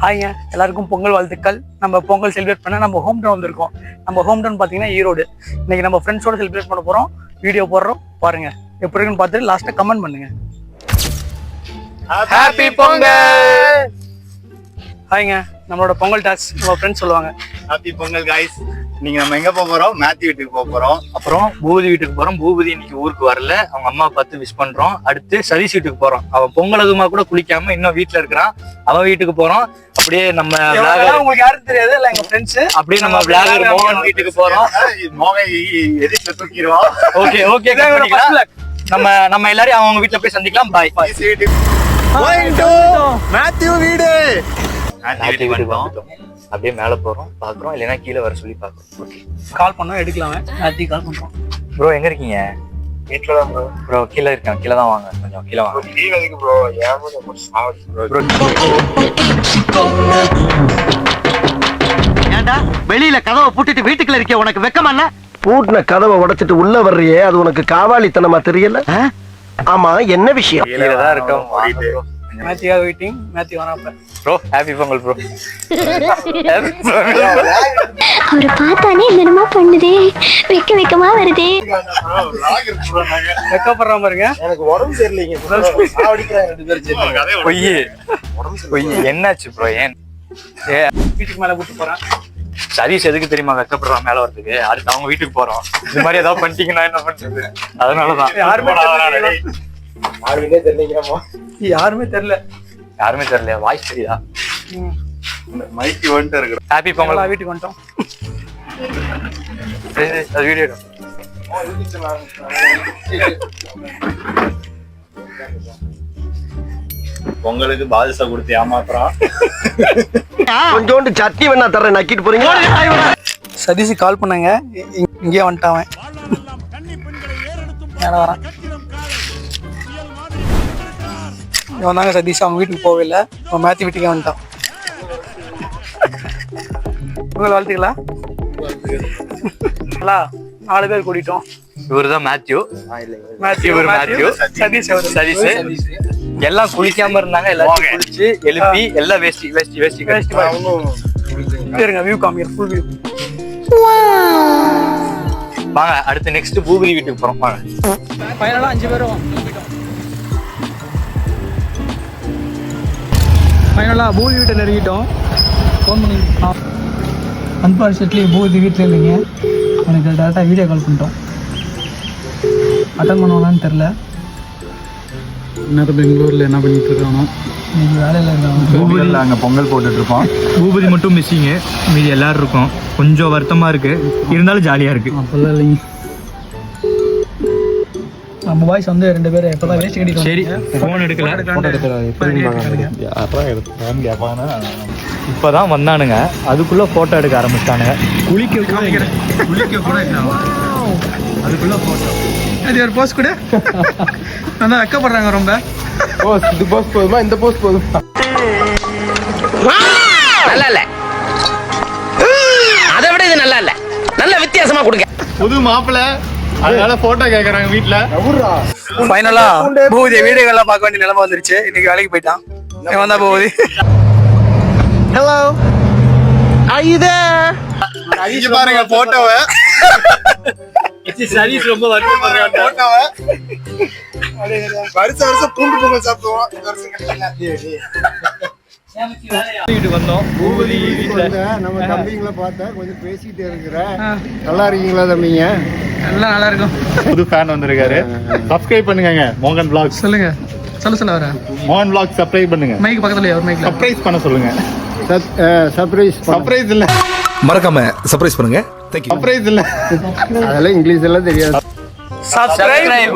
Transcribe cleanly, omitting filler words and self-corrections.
ஹாய்ங்க, எல்லாருக்கும் பொங்கல் வாழ்த்துக்கள். நம்ம பொங்கல் செலிப்ரேட் பண்ண நம்ம ஹோம் டவுன் வந்திருக்கோம். நம்ம ஹோம் டவுன் பார்த்தீங்கன்னா ஈரோடு. இன்னைக்கு நம்ம ஃப்ரெண்ட்ஸோட செலிப்ரேட் பண்ண போகிறோம். வீடியோ போடுறோம், பாருங்க. எப்படி இருக்குன்னு பார்த்துட்டு லாஸ்ட்டாக கமெண்ட் பண்ணுங்க. ஹாப்பி பொங்கல். ஹாய்ங்க, நம்மளோட பொங்கல் டாஸ் நம்ம ஃப்ரெண்ட்ஸ் சொல்லுவாங்க. Happy Pongal guys. நீங்க நம்ம எங்க போக போறோம்? மேத்யூ வீட்டுக்கு போக போறோம். அப்புறம் பூபதி வீட்டுக்கு போறோம். பூபதி இன்னைக்கு ஊருக்கு வரல, அவங்க அம்மா பார்த்து விஷ் பண்றோம். அடுத்து சதீஷ் வீட்டுக்கு போறோம். அவன் பொங்கல் அதுமா கூட குளிக்காம இன்னும் வீட்டுல இருக்கிறான். அவன் வீட்டுக்கு போறோம். அப்படியே நம்ம உங்களுக்கு யாரும் தெரியாது, இல்ல எங்க ஃப்ரெண்ட்ஸ். அப்படியே நம்ம விளாகர் மோகன் வீட்டுக்கு போறோம். மோகன் எதிர்த்து தூக்கிடுவோம். ஓகே ஓகே, நம்ம எல்லாரையும் அவங்க வீட்டுல போய் சந்திக்கலாம். பாய். மேத்யூ வீடு. வீட்டுக்கு வந்துட்டோம். அப்படியே மேல போறோம், பாக்குறோம். இல்லைன்னா கீழே வர சொல்லி பாக்குறோம். ஓகே, கால் பண்ணோம், எடுக்கலாம். ராத்திரி கால் பண்றோம். ப்ரோ எங்க இருக்கீங்க? வீட்டுல தான் ப்ரோ. ப்ரோ கீழே இருக்கேன். கீழே தான் வாங்க, கொஞ்சம் கீழே வாங்க. கீழே இருக்கு ப்ரோ. ஏண்டா வெளியில கதவை பூட்டிட்டு வீட்டுக்குள்ள இருக்க, உனக்கு வெக்கமா இல்ல? பூட்டின கதவை உடைச்சிட்டு உள்ள வர்றியே, அது உனக்கு காவாலித்தனமா தெரியல? ஆமா, என்ன விஷயம்? கீழே தான் இருக்கோம். Matthew waiting. மேத்யூ வரப்ப ப்ரோ ஹாப்பி பொங்கல் ப்ரோ. அவரை பார்த்தானே என்னமா பண்ணுதே, வெக்கமா வருதே. வெக்கப்படுற பாருங்க. எனக்கு உடம்பு தெரியலீங்க. பொய் என்னாச்சு ப்ரோ? ஏன் வீட்டுக்கு மேல கூட்டு போறேன். சதீஷ் எதுக்கு தெரியுமா வெக்கப்படுறான் மேல வரதுக்கு? அடுத்து அவங்க வீட்டுக்கு போறோம். இது மாதிரி ஏதாவது பண்ணிட்டீங்கன்னா என்ன பண்றது? அதனாலதான் யாருமே தெரியல. யாருமே தெரியல. வாய்ஸ் தெரியுதா? மைக்கு வந்துட்டு இருக்கு. ஹாப்பி பொங்கல். வீட்டுக்கு வந்துட்டோம். அது வீடியோ பொங்கலுக்கு பாதுஷா கொடுத்து ஏமாத்துறான். கொஞ்சோண்டு சட்னி வேணா தரேன், நக்கிட்டு போறீங்க. சதீஷ் கால் பண்ணாங்க, இங்கேயே வந்துட்டான். மேலே வரான். இவன் தாங்க சதீஷ். அவங்க வீட்டுக்கு போகவே இல்லை, அவன் மேத்யூ வீட்டுக்கே வந்துட்டான். உங்களை வாழ்த்துக்களா? 4 பேர் கூட்டிட்டோம். இவருதான் மேத்யூ. சதீஷ் சதீஷ் எல்லாம் குளிக்காம இருந்தாங்க. எல்லாரும் குளிச்சு எழுப்பி எல்லாம் வேஷ்டி இருங்க. வியூ காமிங்க, ஃபுல் வியூ. வாங்க, அடுத்து நெக்ஸ்ட் பூபதி வீட்டுக்கு போறோம். வாங்க. ஃபைனலா 5 பேரும் ஃபைனலாக பூதி வீட்டில் நெருங்கிட்டோம். ஃபோன் பண்ணி அன்பார்ச்சுனேட்லி பூதி வீட்டில் இல்லைங்க. எனக்கு டேரெக்டாக வீடியோ கால் பண்ணிட்டோம். அட்டன் பண்ணுவாங்கன்னு தெரில. இன்னும் பெங்களூரில் என்ன பண்ணிட்டு இருக்கானோ, இன்னைக்கு வேலையில் இருக்காங்க. பூபதியில் அங்கே பொங்கல் போட்டுட்டு இருக்கோம். பூபதி மட்டும் மிஸ்ஸிங்கு, மீதி எல்லாரும் இருக்கோம். கொஞ்சம் வருத்தமாக இருக்கு, இருந்தாலும் ஜாலியாக இருக்கு. அப்போல்லாம் இல்லைங்க. நம்ம வாய்ஸ் வந்து 2 பேர் இப்போதான் வேஸ்ட் கட்டிட்டு. சரி, ஃபோன் எடுக்கல. இப்போதான் வந்தானுங்க, அதுக்குள்ள போட்டோ எடுக்க ஆரம்பிச்சிட்டானுங்க. குளிக்க கூட அதுக்குள்ள போட்டோ. அது ஒரு போஸ்ட் கூட நல்லா வெக்கப்படுறாங்க ரொம்ப. இது போஸ்ட் போதுமா? இந்த போஸ்ட் போதுமா? நல்லா இல்ல, அதை விட இது நல்லா இல்ல. நல்ல வித்தியாசமா கொடுங்க. புது மாப்பிள்ள, அதனால போட்டோ கேக்குறாங்க வீட்டுல. ஃபைனலா பூதி வீடியோலாம் பார்க்க வேண்டிய நிலைமை வந்துருச்சு. இன்னைக்கு வேலைக்கு போயிட்டான். இவன் தான் பூதி. Hello, are you there? இங்க பாருங்க போட்டோவை. சதீஷ் ரொம்ப வருத்தப்படுறாங்க. போட்டோவை வருஷம் பூண்டு பொங்கல் சாப்பிடுவோம். வீட்டுக்கு வந்தோம். பூபதி வீட்டுல நம்ம தம்பிங்களை பார்த்தா கொஞ்சம் பேசிட்டே இருக்கிறேன். நல்லா இருக்கீங்களா தம்பிங்க? எல்லாம் நல்லா இருக்கும். புது ஃபேன் வந்திருக்காரு. சப்ஸ்கிரைப் பண்ணுங்க மோகன் vlogs. சொல்லுங்க, சொல்ல வர மோகன் vlogs சப்ஸ்கிரைப் பண்ணுங்க. மைக் பக்கத்துல ஒரு மைக்ல சர்ப்ரைஸ் பண்ண சொல்லுங்க. சர்ப்ரைஸ் இல்ல, மறக்காம சர்ப்ரைஸ் பண்ணுங்க. Thank you. சர்ப்ரைஸ் இல்ல, அதெல்லாம் இங்கிலீஷ் எல்லாம் தெரியாது. சப்ஸ்கிரைப்.